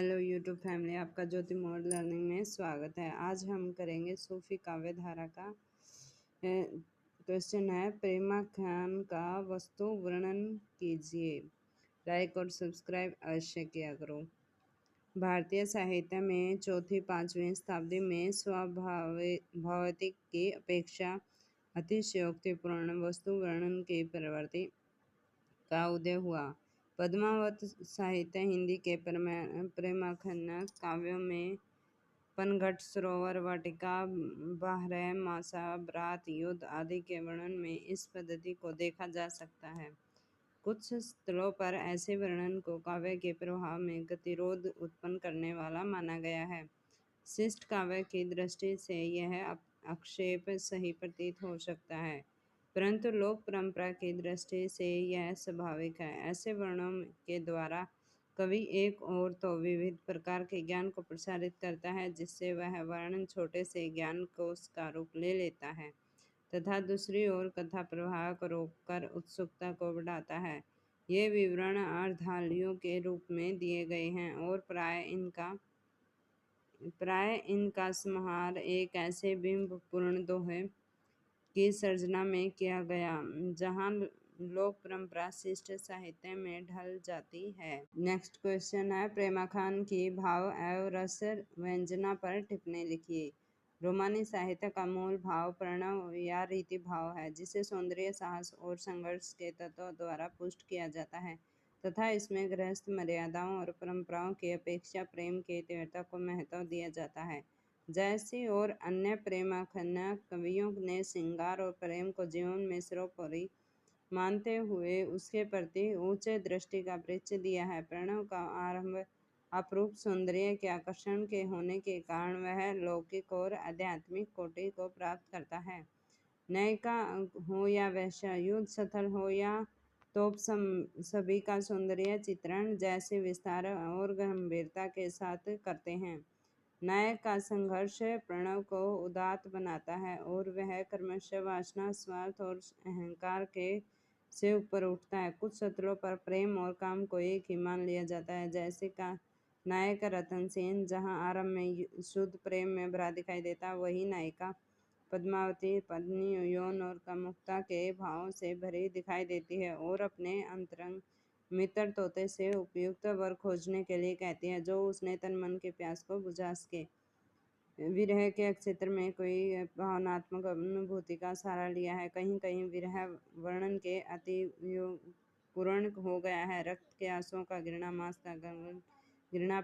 Hello YouTube family, आपका ज्योति mode learning में स्वागत है। आज हम करेंगे सूफी काव्य धारा का क्वेश्चन है, प्रेमाख्यान का वस्तु वर्णन कीजिए। लाइक और सब्सक्राइब अवश्य किया करो। भारतीय साहित्य में चौथी पांचवीं शताब्दी में स्वाभाविक की अपेक्षा अतिशयोक्तिपूर्ण वस्तु वर्णन की प्रवृत्ति का उदय हुआ। पद्मावत साहित्य हिंदी के प्रेमाख्यान काव्यों में पनघट, सरोवर, वाटिका, बारह मासा, बरात, युद्ध आदि के वर्णन में इस पद्धति को देखा जा सकता है। कुछ स्थलों पर ऐसे वर्णन को काव्य के प्रवाह में गतिरोध उत्पन्न करने वाला माना गया है। शिष्ट काव्य की दृष्टि से यह आक्षेप सही प्रतीत हो सकता है, परंतु लोक परंपरा की दृष्टि से यह स्वाभाविक है। ऐसे वर्णों के द्वारा कवि एक और तो विविध प्रकार के ज्ञान को प्रसारित करता है, जिससे वह वर्णन छोटे से ज्ञान कोश का रूप ले लेता है, तथा दूसरी ओर कथा प्रवाह को रोककर उत्सुकता को बढ़ाता है। ये विवरण अर्धालियों के रूप में दिए गए हैं और प्राय इनका समाहार एक ऐसे बिंबपूर्ण दोहे की सर्जना में किया गया जहां लोक परंपरा शिष्ट साहित्य में ढल जाती है। नेक्स्ट क्वेश्चन है, प्रेमाख्यान की भाव एवं रस व्यंजना पर टिप्पणी लिखिए। रोमानी साहित्य का मूल भाव प्रणव या रीति भाव है, जिसे सौंदर्य, साहस और संघर्ष के तत्वों द्वारा पुष्ट किया जाता है, तथा इसमें गृहस्थ मर्यादाओं और परंपराओं की अपेक्षा प्रेम की तीव्रता को महत्व दिया जाता है। जैसी और अन्य प्रेमाख्यान कवियों ने श्रृंगार और प्रेम को जीवन में सर्वोपरि मानते हुए उसके प्रति ऊंचे दृष्टि का परिचय दिया है। प्रणव का आरंभ अपरूप सौंदर्य के आकर्षण के होने के कारण वह लौकिक और आध्यात्मिक कोटि को प्राप्त करता है। नायिका हो या वैश्या, युद्ध स्थल हो या तोप, सभी का सौंदर्य चित्रण जैसे विस्तार और गंभीरता के साथ करते हैं। नायक का संघर्ष प्रणव को उदात्त बनाता है और वह क्रमशः वासना, स्वार्थ और अहंकार के से ऊपर उठता है। कुछ सत्रों पर प्रेम और काम को एक ही मान लिया जाता है, जैसे का नायक रतन सेन, जहाँ आरंभ में शुद्ध प्रेम में भरा दिखाई देता, वही नायिका पद्मावती पत्नी यौन और कामुकता के भावों से भरी दिखाई देती है और अपने अंतरंग मित्र तोते से उपयुक्त वर खोजने के लिए कहती है, जो उसने तन मन के प्यास को बुझा सके। विरह के क्षेत्र में कोई भावनात्मक अनुभूति का सहारा लिया है। कहीं कहीं विरह वर्णन के अति पूर्ण हो गया है। रक्त के आंसुओं का घृणा, मांस का घृणा,